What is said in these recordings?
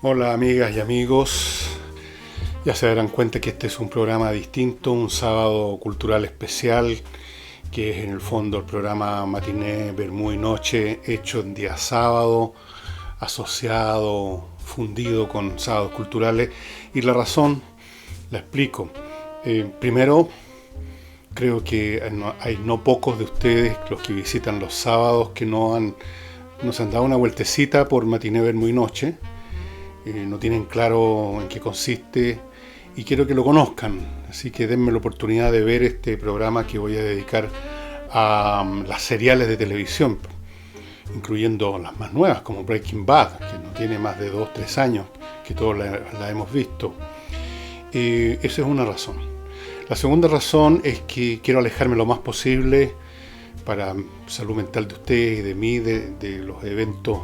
Hola amigas y amigos, ya se darán cuenta que este es un programa distinto, un sábado cultural especial, que es en el fondo el programa Matiné, Vermú y Noche, hecho en día sábado, asociado, fundido con sábados culturales. Y la razón la explico. Primero, creo que hay no pocos de ustedes, los que visitan los sábados, que no se han dado una vueltecita por Matiné, Vermú y Noche. No tienen claro en qué consiste y quiero que lo conozcan, así que denme la oportunidad de ver este programa que voy a dedicar a las seriales de televisión, incluyendo las más nuevas como Breaking Bad, que no tiene más de 2-3 años que todos la hemos visto. Esa es una razón. La segunda razón es que quiero alejarme lo más posible para salud mental de ustedes y de mí, de los eventos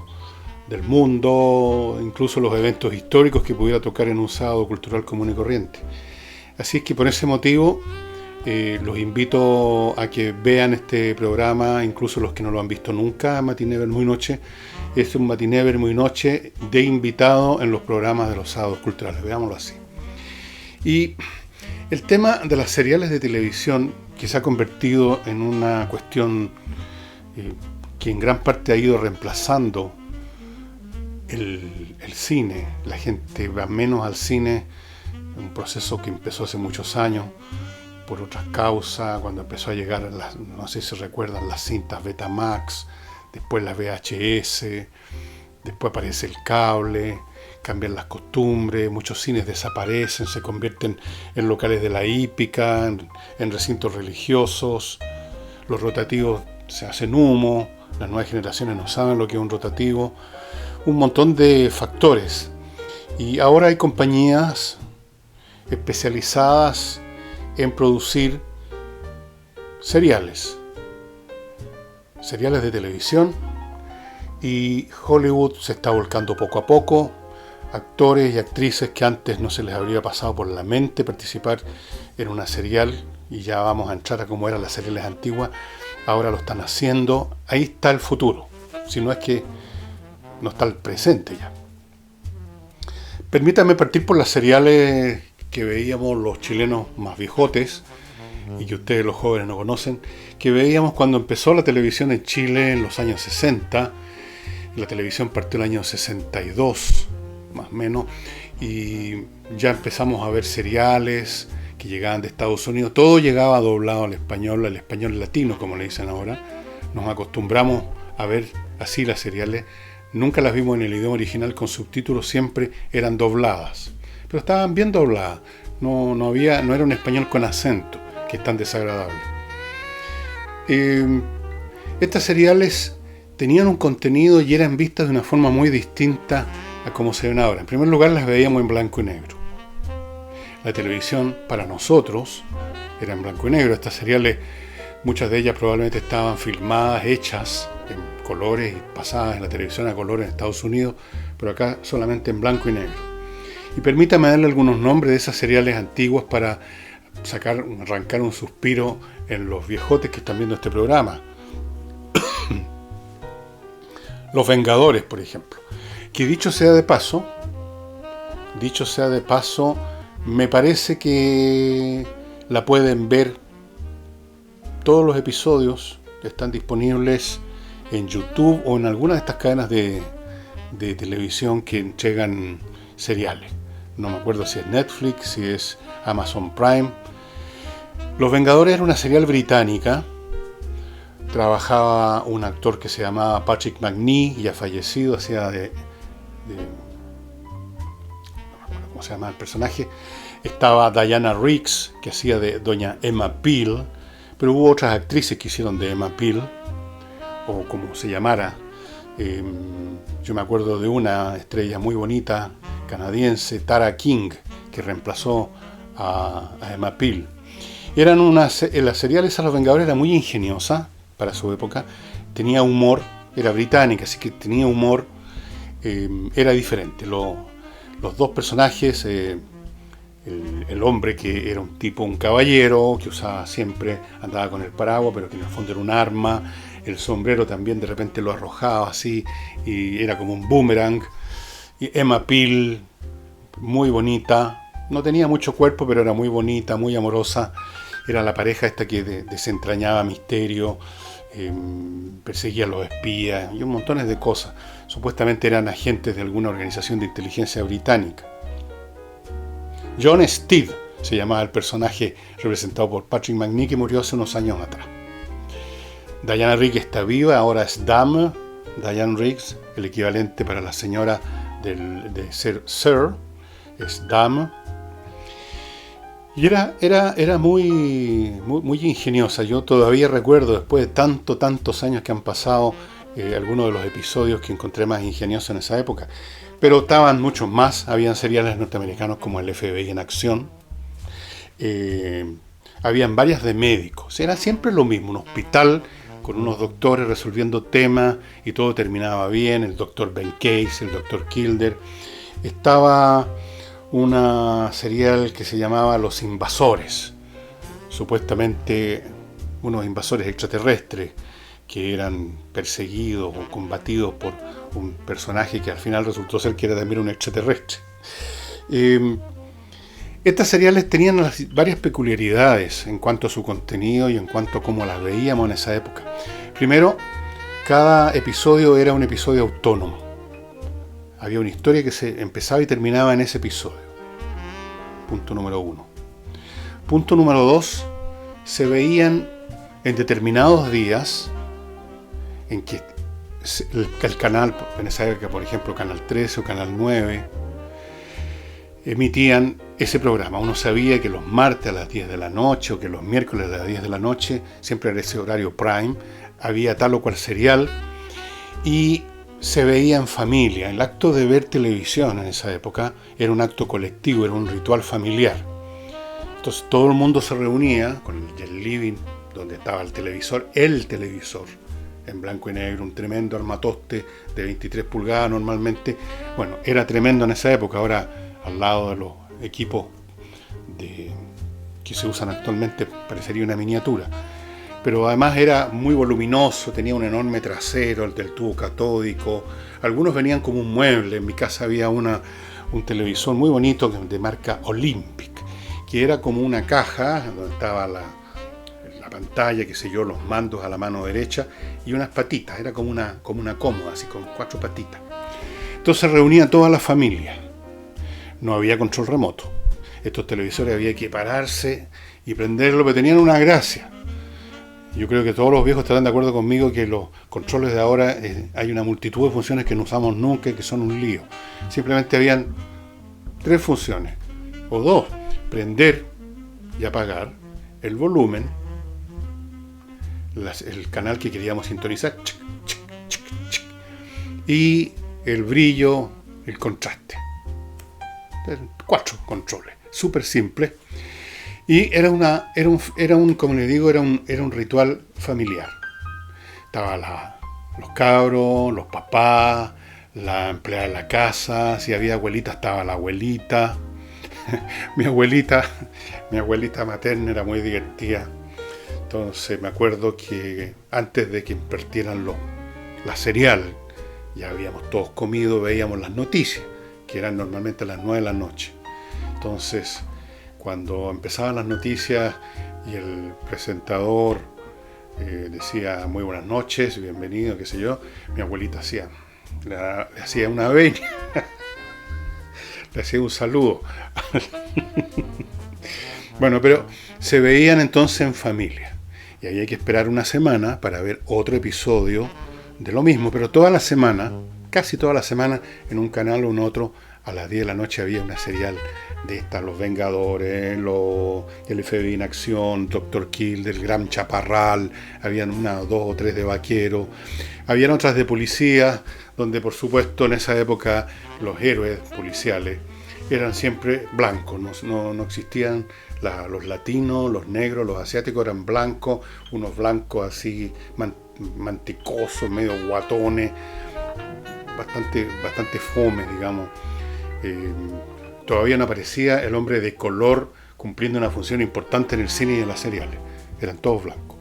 del mundo, incluso los eventos históricos que pudiera tocar en un sábado cultural común y corriente. Así es que por ese motivo los invito a que vean este programa, incluso los que no lo han visto nunca, Matiné, Vermú y Noche. Es un Matiné, Vermú y Noche de invitado en los programas de los sábados culturales, veámoslo así. Y el tema de las seriales de televisión, que se ha convertido en una cuestión que en gran parte ha ido reemplazando el cine. La gente va menos al cine, un proceso que empezó hace muchos años por otras causas, cuando empezó a llegar, no sé si recuerdan, las cintas Betamax, después las VHS, después aparece el cable, cambian las costumbres, muchos cines desaparecen, se convierten en locales de la hípica, en recintos religiosos, los rotativos se hacen humo, las nuevas generaciones no saben lo que es un rotativo, un montón de factores. Y ahora hay compañías especializadas en producir seriales de televisión, y Hollywood se está volcando poco a poco. Actores y actrices que antes no se les habría pasado por la mente participar en una serial, y ya vamos a entrar a cómo eran las seriales antiguas, ahora lo están haciendo. Ahí está el futuro, si no es que no está el presente ya. Permítanme partir por las seriales que veíamos los chilenos más viejotes y que ustedes los jóvenes no conocen, que veíamos cuando empezó la televisión en Chile en los años 60. La televisión partió el año 62, más o menos, y ya empezamos a ver seriales que llegaban de Estados Unidos. Todo llegaba doblado al español latino, como le dicen ahora. Nos acostumbramos a ver así las seriales. Nunca las vimos en el idioma original con subtítulos, siempre eran dobladas. Pero estaban bien dobladas, no era un español con acento, que es tan desagradable. Estas seriales tenían un contenido y eran vistas de una forma muy distinta a como se ven ahora. En primer lugar, las veíamos en blanco y negro. La televisión, para nosotros, era en blanco y negro. Estas seriales, muchas de ellas probablemente estaban filmadas, hechas en colores y pasadas en la televisión a colores en Estados Unidos, pero acá solamente en blanco y negro. Y permítame darle algunos nombres de esas seriales antiguas para arrancar un suspiro en los viejotes que están viendo este programa. Los Vengadores, por ejemplo, que dicho sea de paso, me parece que la pueden ver. Todos los episodios están disponibles en YouTube o en alguna de estas cadenas de televisión que entregan seriales. No me acuerdo si es Netflix, si es Amazon Prime. Los Vengadores era una serial británica. Trabajaba un actor que se llamaba Patrick Macnee, ya fallecido, hacía no me acuerdo cómo se llama el personaje. Estaba Diana Riggs, que hacía de doña Emma Peel, pero hubo otras actrices que hicieron de Emma Peel, o como se llamara. Yo me acuerdo de una estrella muy bonita, canadiense, Tara King, que reemplazó a Emma Peel. Las seriales a los Vengadores era muy ingeniosa para su época, tenía humor, era británica, así que tenía humor, era diferente. Los dos personajes, el hombre que era un caballero, que usaba siempre, andaba con el paraguas, pero que en el fondo era un arma, el sombrero también de repente lo arrojaba así, y era como un boomerang, Y Emma Peel, muy bonita, no tenía mucho cuerpo, pero era muy bonita, muy amorosa. Era la pareja esta que desentrañaba misterio, perseguía a los espías y un montón de cosas. Supuestamente eran agentes de alguna organización de inteligencia británica. John Steed se llamaba el personaje representado por Patrick Macnee, que murió hace unos años atrás. Diana Rigg está viva, ahora es Dame, Diane Riggs, el equivalente para la señora de ser Sir, es Dame. Y era muy ingeniosa. Yo todavía recuerdo, después de tantos años que han pasado, algunos de los episodios que encontré más ingeniosos en esa época. Pero estaban muchos más. Habían seriales norteamericanos como el FBI en acción. Habían varias de médicos. Era siempre lo mismo, un hospital con unos doctores resolviendo temas y todo terminaba bien. El doctor Ben Case, el doctor Kilder. Estaba una serial que se llamaba Los Invasores, supuestamente unos invasores extraterrestres que eran perseguidos o combatidos por un personaje que al final resultó ser que era también un extraterrestre. Estas seriales tenían varias peculiaridades en cuanto a su contenido y en cuanto a cómo las veíamos en esa época. Primero, cada episodio era un episodio autónomo. Había una historia que se empezaba y terminaba en ese episodio. Punto número 1. Punto número 2. Se veían en determinados días en que el canal, en esa época, por ejemplo, Canal 13 o Canal 9, emitían ese programa. Uno sabía que los martes a las 10 de la noche o que los miércoles a las 10 de la noche, siempre era ese horario prime, había tal o cual serial y se veía en familia. El acto de ver televisión en esa época era un acto colectivo, era un ritual familiar. Entonces todo el mundo se reunía con el living donde estaba el televisor en blanco y negro, un tremendo armatoste de 23 pulgadas normalmente. Bueno, era tremendo en esa época. Ahora, al lado de los equipos que se usan actualmente, parecería una miniatura. Pero además era muy voluminoso, tenía un enorme trasero, el del tubo catódico. Algunos venían como un mueble. En mi casa había un televisor muy bonito de marca Olympic, que era como una caja donde estaba la pantalla, qué sé yo, los mandos a la mano derecha y unas patitas. Era como una cómoda, así con 4 patitas. Entonces reunía toda la familia. No había control remoto. Estos televisores había que pararse y prenderlo, pero tenían una gracia. Yo creo que todos los viejos estarán de acuerdo conmigo que los controles de ahora hay una multitud de funciones que no usamos nunca y que son un lío. Simplemente habían 3 funciones, o 2, prender y apagar, el volumen, el canal que queríamos sintonizar, y el brillo, el contraste. 4 controles, súper simple. Y era un ritual familiar. Estaban los cabros, los papás, la empleada de la casa, si había abuelita estaba la abuelita. Mi abuelita materna era muy divertida. Entonces me acuerdo que antes de que partieran la cereal, ya habíamos todos comido, veíamos las noticias, que eran normalmente a las 9 de la noche. Entonces, cuando empezaban las noticias y el presentador decía muy buenas noches, bienvenido, qué sé yo, mi abuelita le hacía una venia, le hacía un saludo. Bueno, pero se veían entonces en familia y ahí hay que esperar una semana para ver otro episodio de lo mismo, pero toda la semana, casi toda la semana, en un canal o en otro, a las 10 de la noche había una serial de estas, Los Vengadores, el FBI en acción, Dr. Kill, del Gran Chaparral, habían 1, 2 o 3 de vaqueros, habían otras de policía, donde por supuesto en esa época los héroes policiales eran siempre blancos, no existían los latinos, los negros, los asiáticos eran blancos, unos blancos así manticosos, medio guatones, bastante fome, digamos. Todavía no aparecía el hombre de color cumpliendo una función importante en el cine y en las seriales. Eran todos blancos.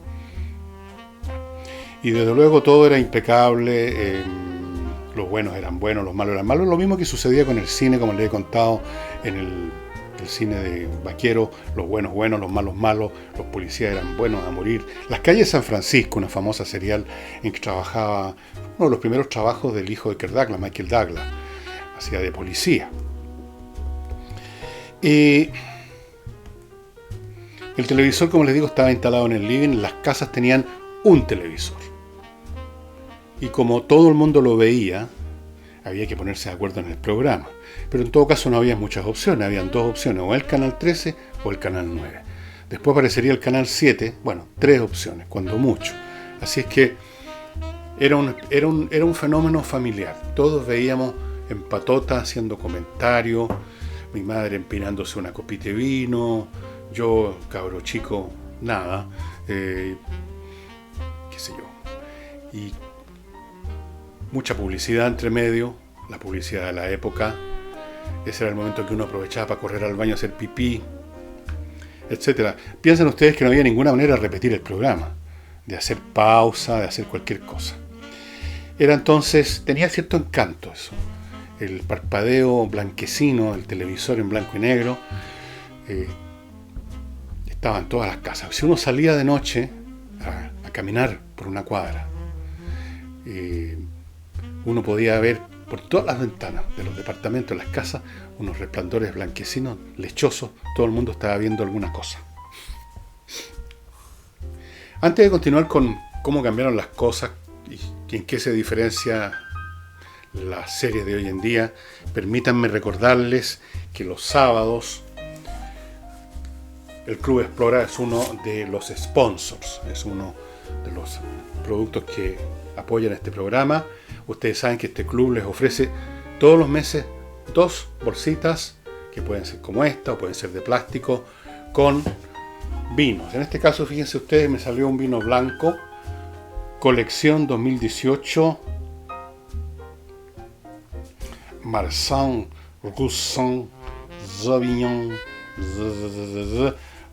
Y desde luego todo era impecable. los buenos eran buenos, los malos eran malos. Lo mismo que sucedía con el cine, como les he contado en el cine de vaquero, los buenos buenos, los malos malos, los policías eran buenos a morir. Las calles de San Francisco, una famosa serial en que trabajaba, uno de los primeros trabajos del hijo de Kirk Douglas, Michael Douglas, hacía de policía. El televisor, como les digo, estaba instalado en el living. Las casas tenían un televisor. Y como todo el mundo lo veía, había que ponerse de acuerdo en el programa. Pero en todo caso no había muchas opciones. Habían dos opciones, o el canal 13 o el canal 9. Después aparecería el canal 7. Bueno, 3 opciones, cuando mucho. Así es que era un fenómeno familiar. Todos veíamos en patota haciendo comentarios. Mi madre empinándose una copita de vino. Yo, cabro chico, nada. Qué sé yo. Y mucha publicidad entre medio, la publicidad de la época. Ese era el momento que uno aprovechaba para correr al baño a hacer pipí, etc. Piensen ustedes que no había ninguna manera de repetir el programa, de hacer pausa, de hacer cualquier cosa. Era entonces, tenía cierto encanto eso. El parpadeo blanquecino del televisor en blanco y negro estaba en todas las casas. Si uno salía de noche a caminar por una cuadra, uno podía ver por todas las ventanas de los departamentos, de las casas, unos resplandores blanquecinos, lechosos. Todo el mundo estaba viendo alguna cosa. Antes de continuar con cómo cambiaron las cosas y en qué se diferencia la serie de hoy en día, permítanme recordarles que los sábados el Club Explora es uno de los sponsors, es uno de los productos que apoyan este programa. Ustedes saben que este club les ofrece todos los meses 2 bolsitas, que pueden ser como esta o pueden ser de plástico, con vinos. En este caso, fíjense ustedes, me salió un vino blanco, colección 2018, Marsanne Roussan Sauvignon,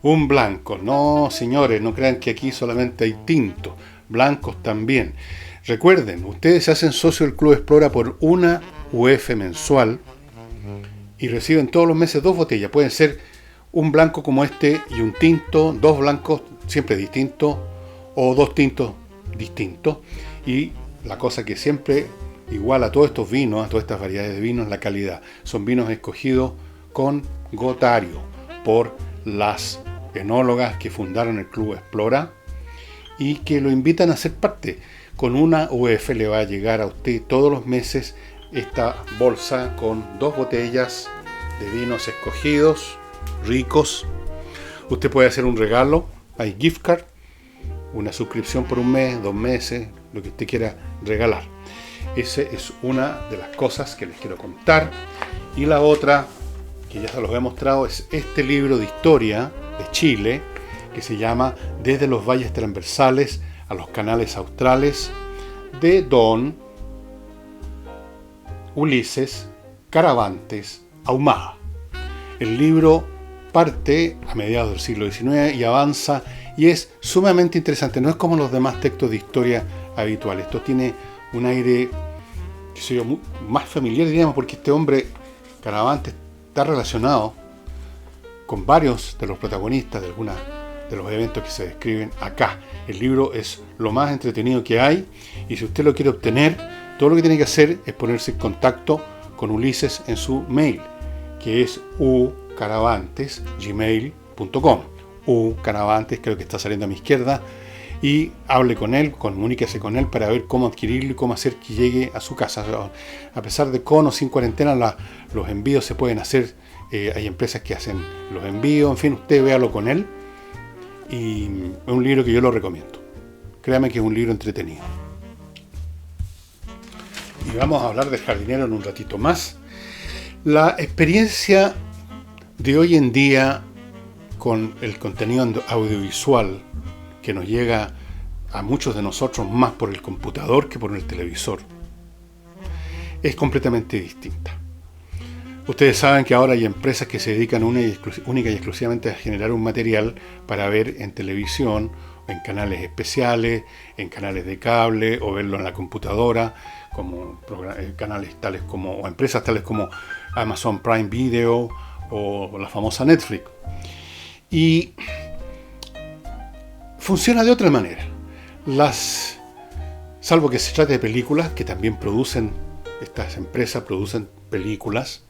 un blanco. No, señores, no crean que aquí solamente hay tintos, blancos también. Recuerden, ustedes se hacen socio del Club Explora por una UF mensual y reciben todos los meses 2 botellas. Pueden ser un blanco como este y un tinto, 2 blancos siempre distintos o 2 tintos distintos. Y la cosa que siempre igual a todos estos vinos, a todas estas variedades de vinos, la calidad. Son vinos escogidos con gotario por las enólogas que fundaron el Club Explora y que lo invitan a ser parte. Con una UF le va a llegar a usted todos los meses esta bolsa con 2 botellas de vinos escogidos, ricos. Usted puede hacer un regalo, hay gift card, una suscripción por un mes, 2 meses, lo que usted quiera regalar. Esa es una de las cosas que les quiero contar. Y la otra, que ya se los he mostrado, es este libro de historia de Chile, que se llama Desde los valles transversales a los canales australes, de don Ulises Caravantes Ahumada. El libro parte a mediados del siglo XIX y avanza, y es sumamente interesante. No es como los demás textos de historia habituales. Esto tiene un aire, qué sé yo, más familiar, diríamos, porque este hombre, Caravantes, está relacionado con varios de los protagonistas de algunos de los eventos que se describen acá. El libro es lo más entretenido que hay, y si usted lo quiere obtener, todo lo que tiene que hacer es ponerse en contacto con Ulises en su mail, que es ucaravantes@gmail.com. Ucaravantes, creo que está saliendo a mi izquierda, y hable con él, comuníquese con él para ver cómo adquirirlo y cómo hacer que llegue a su casa. A pesar de con o sin cuarentena, los envíos se pueden hacer. Hay empresas que hacen los envíos, en fin, usted véalo con él. Y es un libro que yo lo recomiendo. Créame que es un libro entretenido. Y vamos a hablar del jardinero en un ratito más. La experiencia de hoy en día con el contenido audiovisual que nos llega a muchos de nosotros más por el computador que por el televisor es completamente distinta. Ustedes saben que ahora hay empresas que se dedican única y exclusivamente a generar un material para ver en televisión, en canales especiales, en canales de cable o verlo en la computadora, como canales tales como, o empresas tales como Amazon Prime Video o la famosa Netflix. Y funciona de otra manera. Salvo que se trate de películas, que también estas empresas producen películas.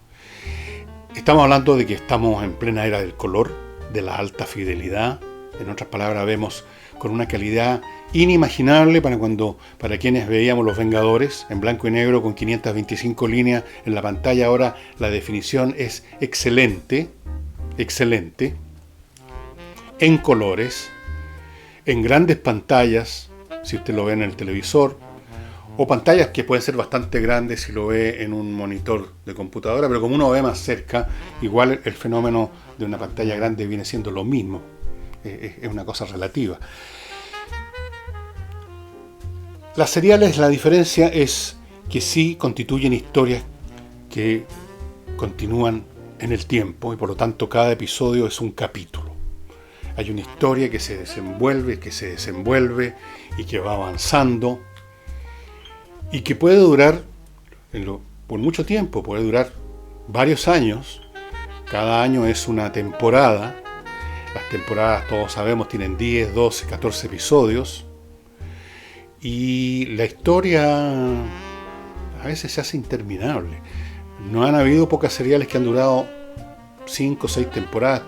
Estamos hablando de que estamos en plena era del color, de la alta fidelidad. En otras palabras, vemos con una calidad inimaginable para quienes veíamos Los Vengadores en blanco y negro con 525 líneas en la pantalla. Ahora la definición es excelente, excelente, en colores, en grandes pantallas, si usted lo ve en el televisor, o pantallas que pueden ser bastante grandes si lo ve en un monitor de computadora, pero como uno ve más cerca, igual el fenómeno de una pantalla grande viene siendo lo mismo. Es una cosa relativa. Las seriales, la diferencia es que sí constituyen historias que continúan en el tiempo y por lo tanto cada episodio es un capítulo. Hay una historia que se desenvuelve y que va avanzando y que puede durar por mucho tiempo, puede durar varios años. Cada año es una temporada. Las temporadas, todos sabemos, tienen 10, 12, 14 episodios. Y la historia a veces se hace interminable. No han habido pocas seriales que han durado 5 o 6 temporadas.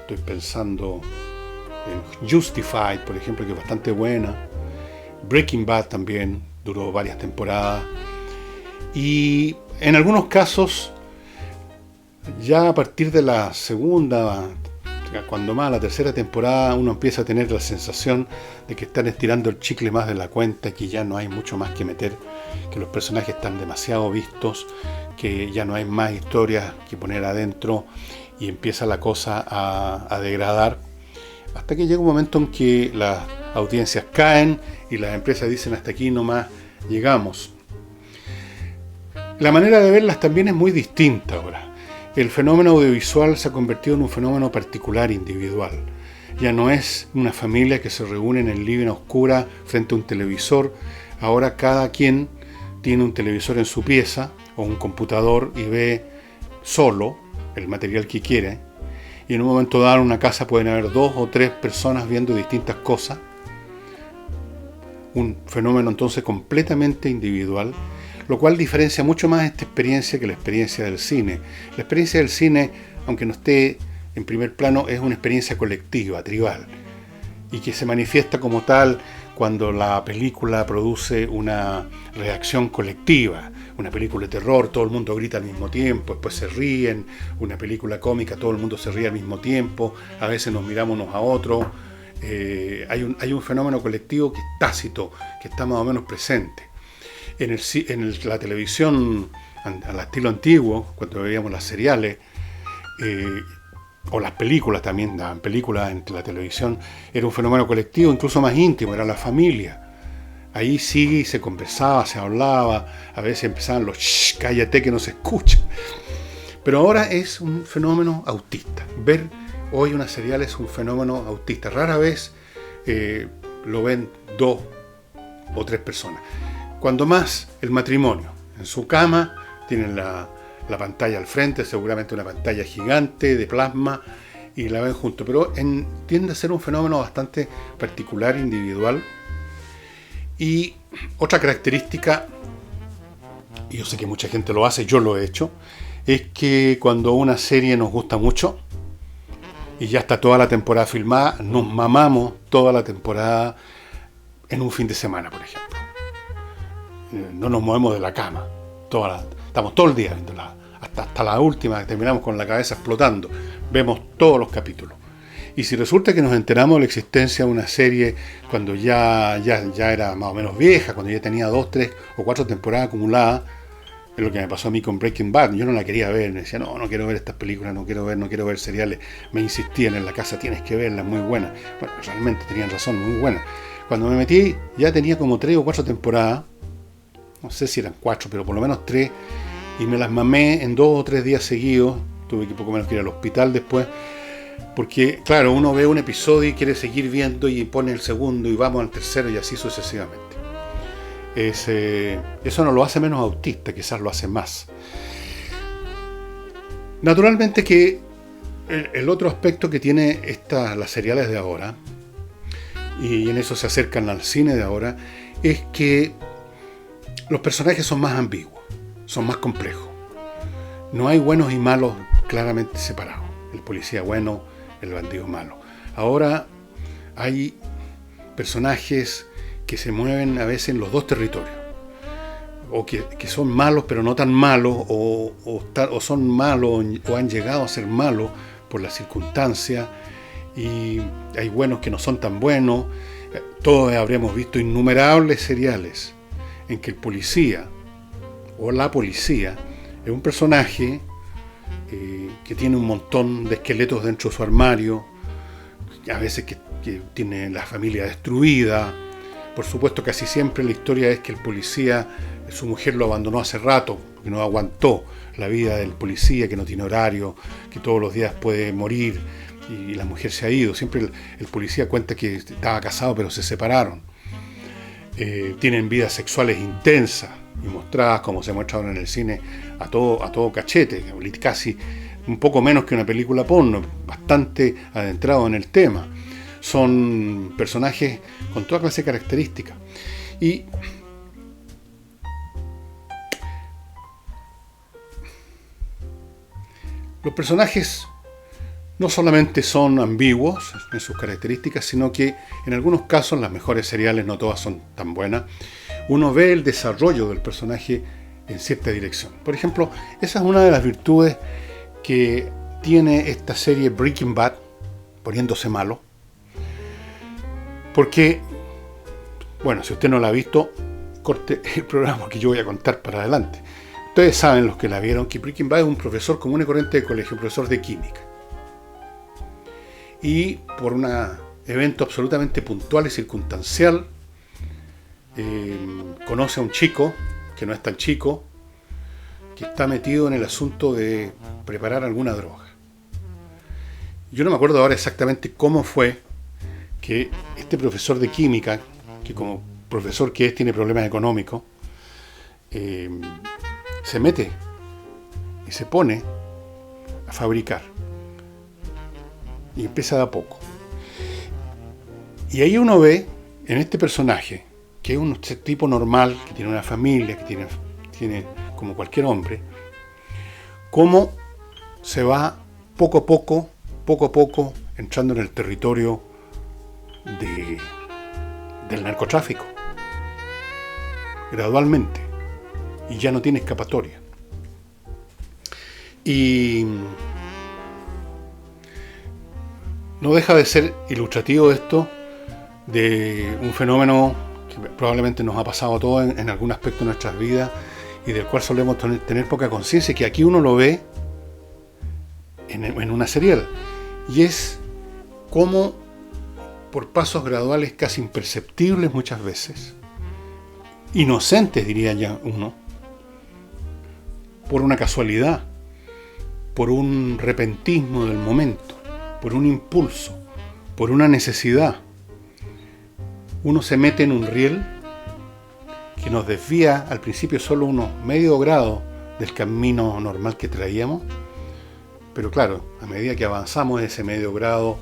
Estoy pensando en Justified, por ejemplo, que es bastante buena. Breaking Bad también duró varias temporadas. Y en algunos casos, ya a partir de la segunda, cuando más la tercera temporada, uno empieza a tener la sensación de que están estirando el chicle más de la cuenta, que ya no hay mucho más que meter, que los personajes están demasiado vistos, que ya no hay más historias que poner adentro y empieza la cosa a degradar, hasta que llega un momento en que las audiencias caen y las empresas dicen hasta aquí nomás llegamos. La manera de verlas también es muy distinta ahora. El fenómeno audiovisual se ha convertido en un fenómeno particular, individual. Ya no es una familia que se reúne en el living a oscura frente a un televisor. Ahora cada quien tiene un televisor en su pieza o un computador y ve solo el material que quiere. Y en un momento dado en una casa pueden haber 2 o 3 personas viendo distintas cosas. Un fenómeno entonces completamente individual, lo cual diferencia mucho más esta experiencia que la experiencia del cine. La experiencia del cine, aunque no esté en primer plano, es una experiencia colectiva, tribal, y que se manifiesta como tal cuando la película produce una reacción colectiva. Una película de terror, todo el mundo grita al mismo tiempo, después se ríen. Una película cómica, todo el mundo se ríe al mismo tiempo, a veces nos miramos unos a otros. Hay un fenómeno colectivo que es tácito, que está más o menos presente. En la televisión al estilo antiguo, cuando veíamos las seriales, o las películas también, daban películas en la televisión, era un fenómeno colectivo, incluso más íntimo, era la familia. Ahí sí se conversaba, se hablaba, a veces empezaban los shh, cállate que no se escucha. Pero ahora es un fenómeno autista. Ver hoy una serial es un fenómeno autista. Rara vez lo ven 2 o 3 personas. Cuando más, el matrimonio. En su cama tienen la pantalla al frente, seguramente una pantalla gigante de plasma, y la ven juntos. Pero tiende a ser un fenómeno bastante particular, individual. Y otra característica, y yo sé que mucha gente lo hace, yo lo he hecho, es que cuando una serie nos gusta mucho, y ya está toda la temporada filmada, nos mamamos toda la temporada en un fin de semana, por ejemplo. No nos movemos de la cama. Estamos todo el día viéndola. Hasta la última, terminamos con la cabeza explotando. Vemos todos los capítulos. Y si resulta que nos enteramos de la existencia de una serie cuando ya era más o menos vieja, cuando ya tenía 2, 3 o 4 temporadas acumuladas, es lo que me pasó a mí con Breaking Bad. Yo no la quería ver, me decía, no quiero ver estas películas, no quiero ver seriales. Me insistían en la casa, tienes que verla, muy buena. Bueno, realmente tenían razón, muy buena. Cuando me metí, ya tenía como 3 o 4 temporadas, no sé si eran 4, pero por lo menos 3, y me las mamé en 2 o 3 días seguidos. Tuve que poco menos que ir al hospital después, porque claro, uno ve un episodio y quiere seguir viendo y pone el segundo y vamos al tercero y así sucesivamente. Eso no lo hace menos autista, quizás lo hace más. Naturalmente que el otro aspecto que tiene las seriales de ahora, y en eso se acercan al cine de ahora, es que los personajes son más ambiguos, son más complejos. No hay buenos y malos claramente separados. El policía bueno, el bandido malo. Ahora hay personajes que se mueven a veces en los dos territorios. O que son malos pero no tan malos, o son malos o han llegado a ser malos por las circunstancias, y hay buenos que no son tan buenos. Todos habremos visto innumerables seriales en que el policía o la policía es un personaje que tiene un montón de esqueletos dentro de su armario, a veces que tiene la familia destruida. Por supuesto, casi siempre la historia es que el policía, su mujer lo abandonó hace rato, porque no aguantó la vida del policía, que no tiene horario, que todos los días puede morir, y la mujer se ha ido. Siempre el policía cuenta que estaba casado pero se separaron. Tienen vidas sexuales intensas y mostradas como se muestra ahora en el cine a todo cachete, casi un poco menos que una película porno, bastante adentrado en el tema. Son personajes con toda clase de características. Y los personajes no solamente son ambiguos en sus características, sino que en algunos casos, las mejores seriales, no todas son tan buenas, uno ve el desarrollo del personaje en cierta dirección. Por ejemplo, esa es una de las virtudes que tiene esta serie Breaking Bad, poniéndose malo, porque, bueno, si usted no la ha visto, corte el programa que yo voy a contar para adelante. Ustedes saben, los que la vieron, que Breaking Bad es un profesor común y corriente de colegio, un profesor de química. Y por un evento absolutamente puntual y circunstancial, conoce a un chico, que no es tan chico, que está metido en el asunto de preparar alguna droga. Yo no me acuerdo ahora exactamente cómo fue que este profesor de química, que como profesor que es tiene problemas económicos, se mete y se pone a fabricar. Y empieza de a poco. Y ahí uno ve en este personaje, que es un tipo normal, que tiene una familia, que tiene como cualquier hombre, cómo se va poco a poco, entrando en el territorio del narcotráfico. Gradualmente. Y ya no tiene escapatoria. Y no deja de ser ilustrativo esto de un fenómeno que probablemente nos ha pasado a todos en algún aspecto de nuestras vidas y del cual solemos tener poca conciencia, que aquí uno lo ve en una serial. Y es cómo, por pasos graduales casi imperceptibles muchas veces, inocentes diría ya uno, por una casualidad, por un repentismo del momento, por un impulso, por una necesidad, uno se mete en un riel que nos desvía al principio solo unos medio grado del camino normal que traíamos, pero claro, a medida que avanzamos ese medio grado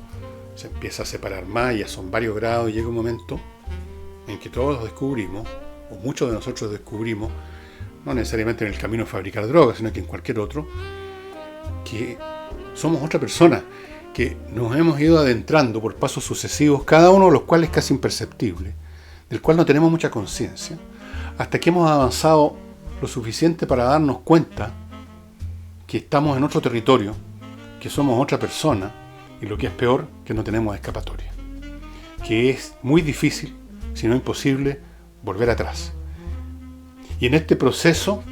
se empieza a separar más, ya son varios grados, y llega un momento en que todos descubrimos, o muchos de nosotros descubrimos, no necesariamente en el camino de fabricar drogas, sino que en cualquier otro, que somos otra persona, que nos hemos ido adentrando por pasos sucesivos, cada uno de los cuales casi imperceptible, del cual no tenemos mucha conciencia, hasta que hemos avanzado lo suficiente para darnos cuenta que estamos en otro territorio, que somos otra persona, y lo que es peor, que no tenemos escapatoria. Que es muy difícil, si no imposible, volver atrás. Y en este proceso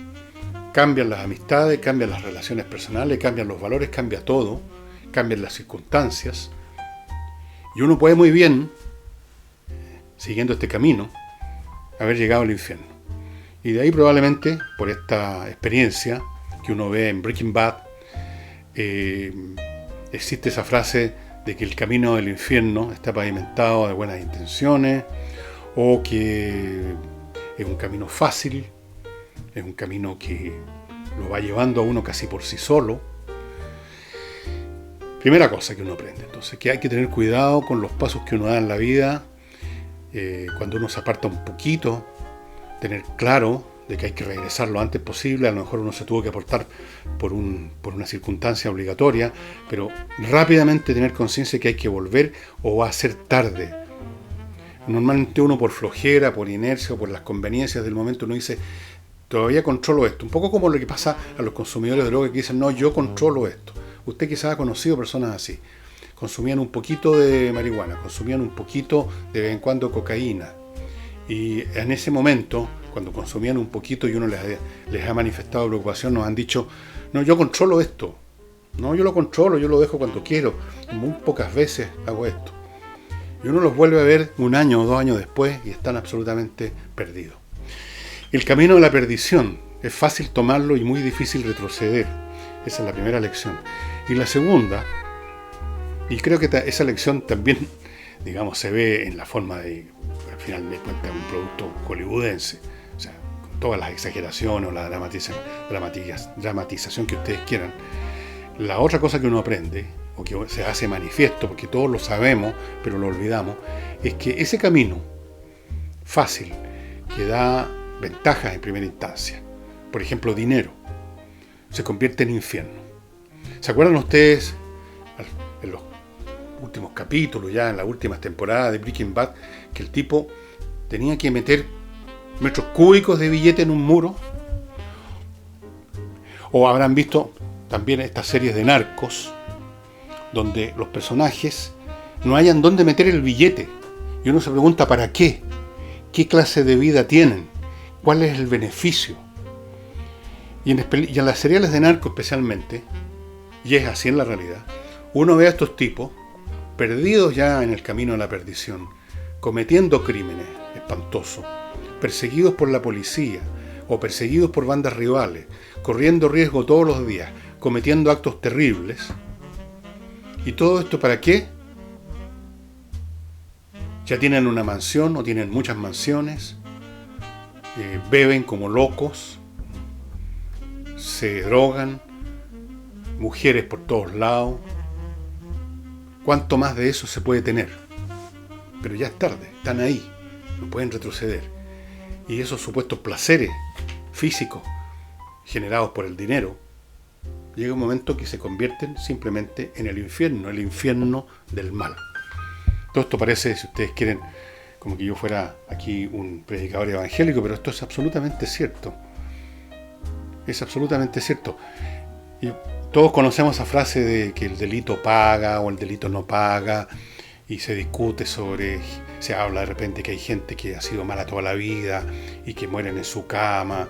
cambian las amistades, cambian las relaciones personales, cambian los valores, cambia todo, cambian las circunstancias. Y uno puede muy bien, siguiendo este camino, haber llegado al infierno. Y de ahí probablemente, por esta experiencia, que uno ve en Breaking Bad, existe esa frase de que el camino del infierno está pavimentado de buenas intenciones, o que es un camino fácil, es un camino que lo va llevando a uno casi por sí solo. Primera cosa que uno aprende, entonces, que hay que tener cuidado con los pasos que uno da en la vida, cuando uno se aparta un poquito, tener claro de que hay que regresar lo antes posible. A lo mejor uno se tuvo que aportar por una circunstancia obligatoria, pero rápidamente tener conciencia de que hay que volver o va a ser tarde. Normalmente uno, por flojera, por inercia o por las conveniencias del momento, uno dice, todavía controlo esto. Un poco como lo que pasa a los consumidores de droga, que dicen, no, yo controlo esto. Usted quizás ha conocido personas así. Consumían un poquito de marihuana, consumían un poquito de vez en cuando cocaína. Y en ese momento, cuando consumían un poquito y uno les ha manifestado preocupación, nos han dicho, no, yo controlo esto. No, yo lo controlo, yo lo dejo cuando quiero. Muy pocas veces hago esto. Y uno los vuelve a ver 1 año o 2 años después y están absolutamente perdidos. El camino de la perdición es fácil tomarlo y muy difícil retroceder. Esa es la primera lección. Y la segunda, y creo que esa lección también, digamos, se ve en la forma de, al final de cuentas, un producto hollywoodense. O sea, con todas las exageraciones o la dramatización que ustedes quieran. La otra cosa que uno aprende, o que se hace manifiesto, porque todos lo sabemos, pero lo olvidamos, es que ese camino fácil, que da ventajas en primera instancia, por ejemplo dinero, se convierte en infierno. ¿Se acuerdan ustedes, en los últimos capítulos, ya en las últimas temporadas de Breaking Bad, que el tipo tenía que meter metros cúbicos de billete en un muro? O habrán visto también estas series de narcos, donde los personajes no hayan dónde meter el billete. Y uno se pregunta, ¿para qué? ¿Qué clase de vida tienen? ¿Cuál es el beneficio? Y en las seriales de narcos especialmente, y es así en la realidad, uno ve a estos tipos perdidos ya en el camino de la perdición, cometiendo crímenes espantosos, perseguidos por la policía o perseguidos por bandas rivales, corriendo riesgo todos los días, cometiendo actos terribles. ¿Y todo esto para qué? Ya tienen una mansión o tienen muchas mansiones, beben como locos, se drogan, mujeres por todos lados. ¿Cuánto más de eso se puede tener? Pero ya es tarde, están ahí, no pueden retroceder. Y esos supuestos placeres físicos generados por el dinero, llega un momento que se convierten simplemente en el infierno del mal. Todo esto parece, si ustedes quieren, como que yo fuera aquí un predicador evangélico, pero esto es absolutamente cierto. Es absolutamente cierto. Y todos conocemos esa frase de que el delito paga o el delito no paga, y se discute sobre, se habla de repente que hay gente que ha sido mala toda la vida y que mueren en su cama,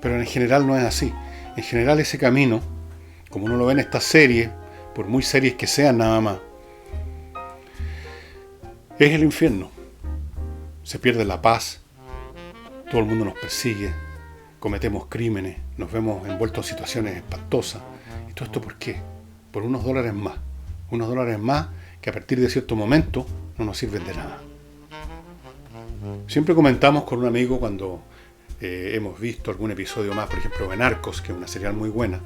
pero en general no es así. En general ese camino, como uno lo ve en estas series, por muy series que sean nada más, es el infierno. Se pierde la paz, todo el mundo nos persigue, cometemos crímenes, nos vemos envueltos en situaciones espantosas. ¿Y todo esto por qué? Por unos dólares más. Unos dólares más que a partir de cierto momento no nos sirven de nada. Siempre comentamos con un amigo cuando hemos visto algún episodio más, por ejemplo de Narcos, que es una serial muy buena.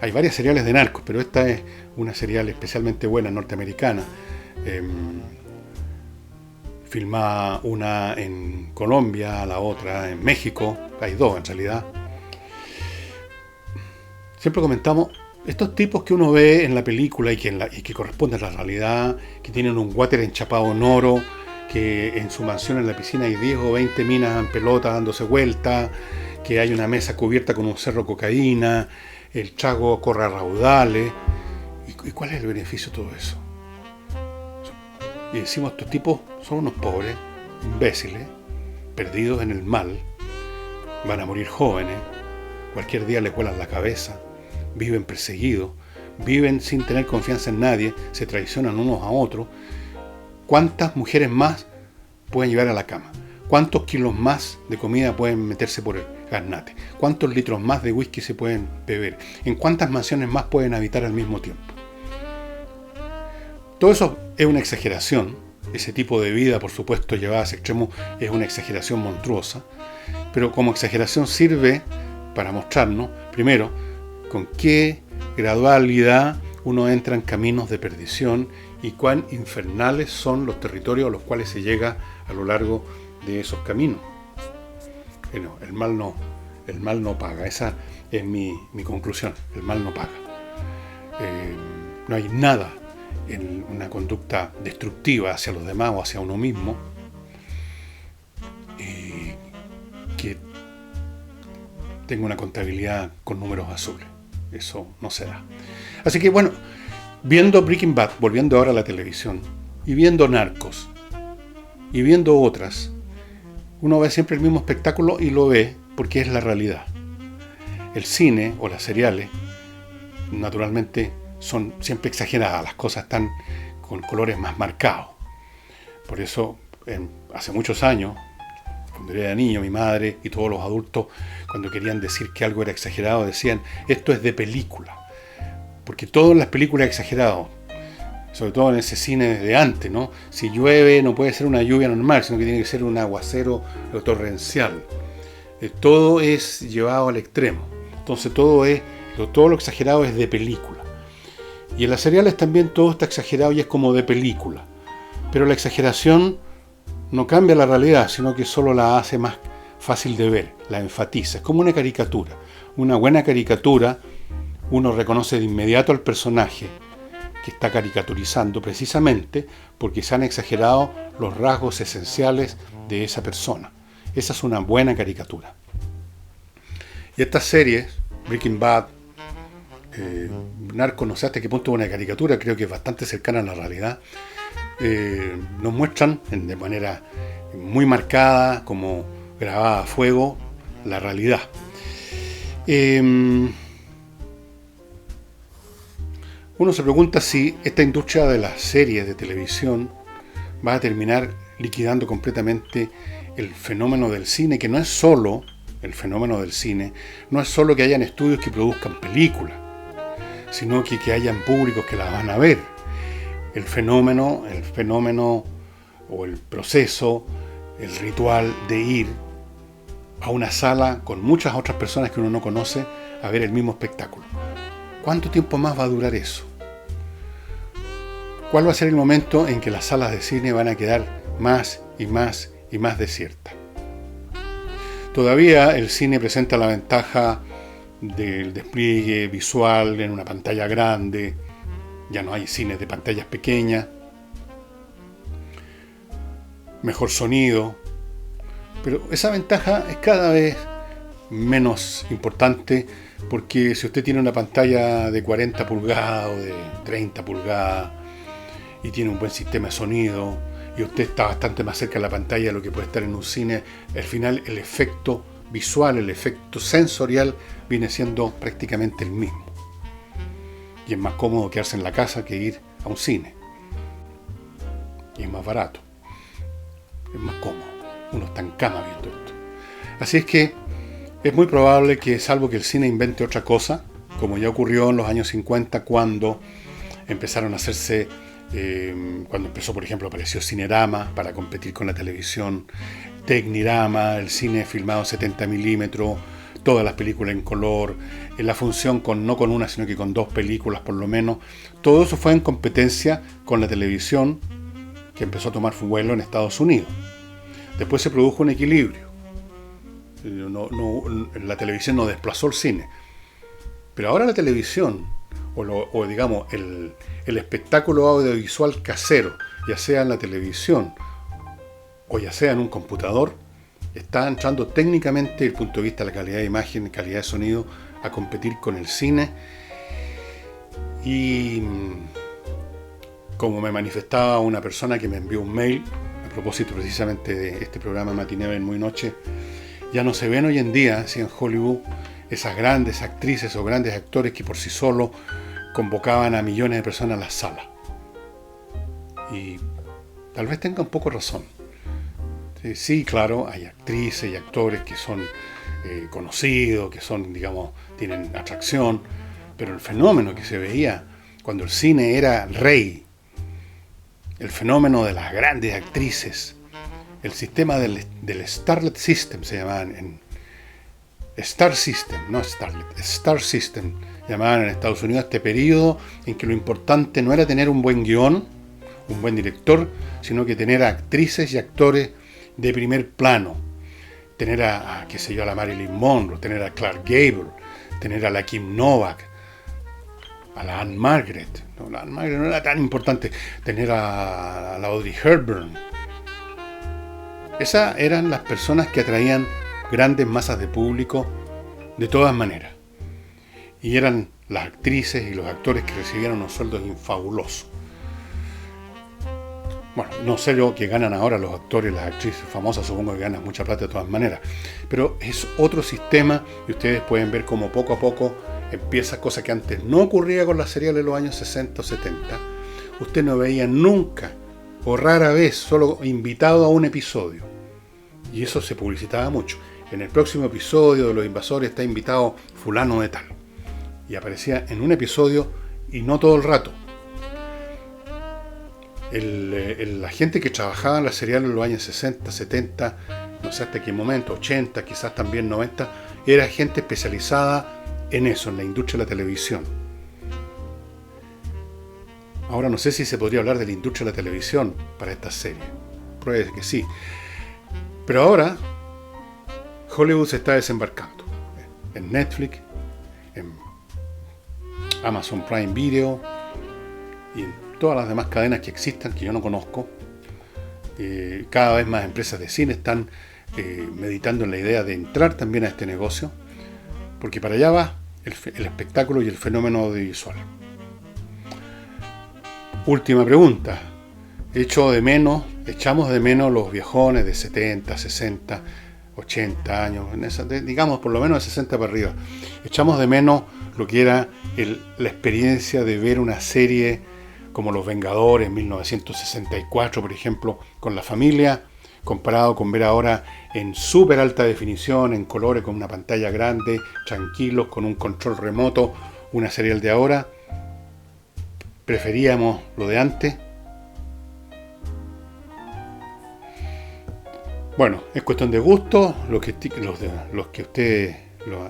Hay varias seriales de narcos, pero esta es una serial especialmente buena, norteamericana. Filmada una en Colombia, la otra en México. Hay dos en realidad. Siempre comentamos estos tipos que uno ve en la película y que corresponden a la realidad, que tienen un water enchapado en oro, que en su mansión en la piscina hay 10 o 20 minas en pelota dándose vuelta, que hay una mesa cubierta con un cerro de cocaína, el trago corre a raudales. ¿Y cuál es el beneficio de todo eso? Y decimos, estos tipos son unos pobres, imbéciles, perdidos en el mal, van a morir jóvenes, cualquier día les vuelan la cabeza, viven perseguidos, viven sin tener confianza en nadie, se traicionan unos a otros. ¿Cuántas mujeres más pueden llevar a la cama? ¿Cuántos kilos más de comida pueden meterse por gaznate? ¿Cuántos litros más de whisky se pueden beber? ¿En cuántas mansiones más pueden habitar al mismo tiempo? Todo eso es una exageración. Ese tipo de vida, por supuesto, llevada a ese extremo, es una exageración monstruosa. Pero como exageración sirve para mostrarnos, primero, con qué gradualidad uno entra en caminos de perdición y cuán infernales son los territorios a los cuales se llega a lo largo de esos caminos. Bueno, el mal no paga. Esa es mi conclusión. El mal no paga. No hay nada en una conducta destructiva hacia los demás o hacia uno mismo que tenga una contabilidad con números azules. Eso no se da. Así que bueno, viendo Breaking Bad, volviendo ahora a la televisión, y viendo Narcos, y viendo otras, uno ve siempre el mismo espectáculo y lo ve porque es la realidad. El cine o las seriales, naturalmente, son siempre exageradas, las cosas están con colores más marcados. Por eso, hace muchos años, cuando era niño, mi madre y todos los adultos, cuando querían decir que algo era exagerado, decían, esto es de película. Porque todo en las películas es exagerado, sobre todo en ese cine de antes, ¿no? Si llueve, no puede ser una lluvia normal, sino que tiene que ser un aguacero torrencial. Todo es llevado al extremo. Entonces todo lo exagerado es de película. Y en las seriales también todo está exagerado y es como de película. Pero la exageración no cambia la realidad, sino que solo la hace más fácil de ver, la enfatiza. Es como una caricatura. Una buena caricatura, uno reconoce de inmediato al personaje que está caricaturizando precisamente porque se han exagerado los rasgos esenciales de esa persona. Esa es una buena caricatura. Y estas series, Breaking Bad, Narcos, no sé hasta qué punto es una caricatura, creo que es bastante cercana a la realidad, nos muestran de manera muy marcada, como grabada a fuego, la realidad. Uno se pregunta si esta industria de las series de televisión va a terminar liquidando completamente el fenómeno del cine, que no es solo el fenómeno del cine, no es solo que hayan estudios que produzcan películas, sino que hayan públicos que las van a ver. El fenómeno o el proceso, el ritual de ir a una sala con muchas otras personas que uno no conoce a ver el mismo espectáculo. ¿Cuánto tiempo más va a durar eso? ¿Cuál va a ser el momento en que las salas de cine van a quedar más y más y más desiertas? Todavía el cine presenta la ventaja del despliegue visual en una pantalla grande. Ya no hay cines de pantallas pequeñas, mejor sonido, pero esa ventaja es cada vez menos importante porque si usted tiene una pantalla de 40 pulgadas o de 30 pulgadas y tiene un buen sistema de sonido y usted está bastante más cerca de la pantalla de lo que puede estar en un cine, al final el efecto visual, el efecto sensorial viene siendo prácticamente el mismo. Y es más cómodo quedarse en la casa que ir a un cine. Y es más barato. Es más cómodo. Uno está en cama viendo esto. Así es que es muy probable que, salvo que el cine invente otra cosa, como ya ocurrió en los años 50 cuando empezaron a hacerse, cuando empezó, por ejemplo, apareció Cinerama para competir con la televisión, Tecnirama, el cine filmado 70 milímetros, todas las películas en color, en la función no con una, sino que con 2 películas por lo menos. Todo eso fue en competencia con la televisión que empezó a tomar vuelo en Estados Unidos. Después se produjo un equilibrio. La televisión no desplazó el cine. Pero ahora la televisión, o digamos el espectáculo audiovisual casero, ya sea en la televisión o ya sea en un computador, está entrando técnicamente desde el punto de vista de la calidad de imagen, calidad de sonido, a competir con el cine. Y como me manifestaba una persona que me envió un mail a propósito precisamente de este programa Matiné en Muy Noche, ya no se ven hoy en día, así en Hollywood, esas grandes actrices o grandes actores que por sí solos convocaban a millones de personas a las salas. Y tal vez tenga un poco razón. Sí, claro, hay actrices y actores que son conocidos, que son, digamos, tienen atracción, pero el fenómeno que se veía cuando el cine era rey, el fenómeno de las grandes actrices, el sistema del Starlet System, se llamaban en Star System, no Starlet, Star System, llamaban en Estados Unidos este periodo en que lo importante no era tener un buen guión, un buen director, sino que tener a actrices y actores de primer plano, tener qué sé yo, a la Marilyn Monroe, tener a Clark Gable, tener a la Kim Novak, a la Anne Margaret. No, la Anne Margaret no era tan importante, tener a la Audrey Hepburn. Esas eran las personas que atraían grandes masas de público de todas maneras. Y eran las actrices y los actores que recibían unos sueldos infabulosos. Bueno, no sé lo que ganan ahora los actores y las actrices famosas, supongo que ganan mucha plata de todas maneras. Pero es otro sistema y ustedes pueden ver cómo poco a poco empieza, cosa que antes no ocurría con las seriales de los años 60 o 70. Usted no veía nunca o rara vez solo invitado a un episodio. Y eso se publicitaba mucho. En el próximo episodio de Los Invasores está invitado fulano de tal. Y aparecía en un episodio y no todo el rato. La gente que trabajaba en la serial en los años 60, 70, no sé hasta qué momento, 80, quizás también 90, era gente especializada en eso, en la industria de la televisión. Ahora no sé si se podría hablar de la industria de la televisión para esta serie. Pruebe que sí. Pero ahora Hollywood se está desembarcando en Netflix, en Amazon Prime Video y en todas las demás cadenas que existan, que yo no conozco. Cada vez más empresas de cine están meditando en la idea de entrar también a este negocio, porque para allá va el espectáculo y el fenómeno audiovisual. Última pregunta. Echamos de menos los viejones de 70, 60, 80 años, digamos por lo menos de 60 para arriba. Echamos de menos lo que era la experiencia de ver una serie como Los Vengadores en 1964, por ejemplo, con la familia, comparado con ver ahora en súper alta definición, en colores, con una pantalla grande, tranquilos, con un control remoto, una serial de ahora. ¿Preferíamos lo de antes? Bueno, es cuestión de gusto.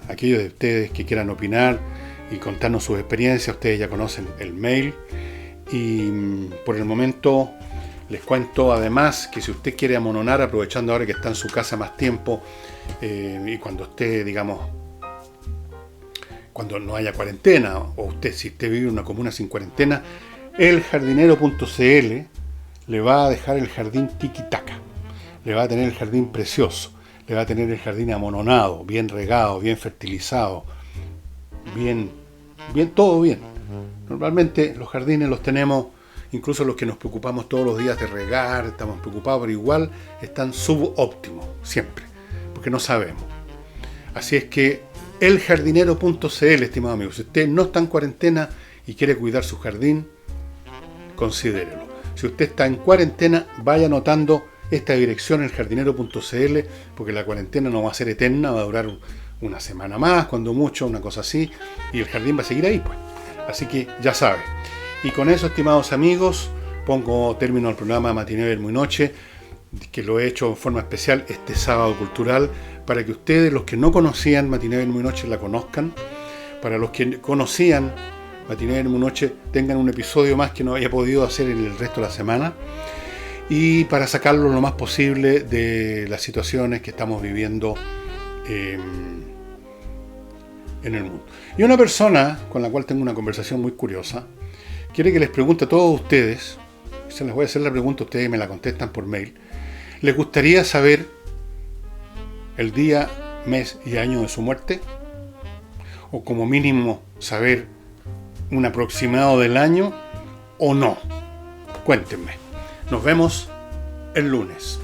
Aquellos de ustedes que quieran opinar y contarnos sus experiencias, ustedes ya conocen el mail. Y por el momento les cuento además que si usted quiere amononar, aprovechando ahora que está en su casa más tiempo, y cuando esté, digamos, cuando no haya cuarentena, o si usted vive en una comuna sin cuarentena, eljardinero.cl le va a dejar el jardín tiki-taka. Le va a tener el jardín precioso, le va a tener el jardín amononado, bien regado, bien fertilizado, bien, todo bien. Normalmente los jardines los tenemos, incluso los que nos preocupamos todos los días de regar, estamos preocupados, pero igual están subóptimos, siempre, porque no sabemos. Así es que eljardinero.cl, estimado amigo, si usted no está en cuarentena y quiere cuidar su jardín, considérelo. Si usted está en cuarentena, vaya anotando esta dirección, eljardinero.cl, porque la cuarentena no va a ser eterna, va a durar una semana más, cuando mucho, una cosa así, y el jardín va a seguir ahí, pues. Así que ya sabe. Y con eso, estimados amigos, pongo término al programa Matiné Vermú y Noche, que lo he hecho en forma especial este sábado cultural, para que ustedes, los que no conocían Matiné Vermú y Noche, la conozcan. Para los que conocían Matiné Vermú y Noche, tengan un episodio más que no haya podido hacer en el resto de la semana. Y para sacarlo lo más posible de las situaciones que estamos viviendo en el mundo. Y una persona con la cual tengo una conversación muy curiosa quiere que les pregunte a todos ustedes, se les voy a hacer la pregunta, ustedes me la contestan por mail. ¿Les gustaría saber el día, mes y año de su muerte? O como mínimo saber un aproximado del año o no. Cuéntenme. Nos vemos el lunes.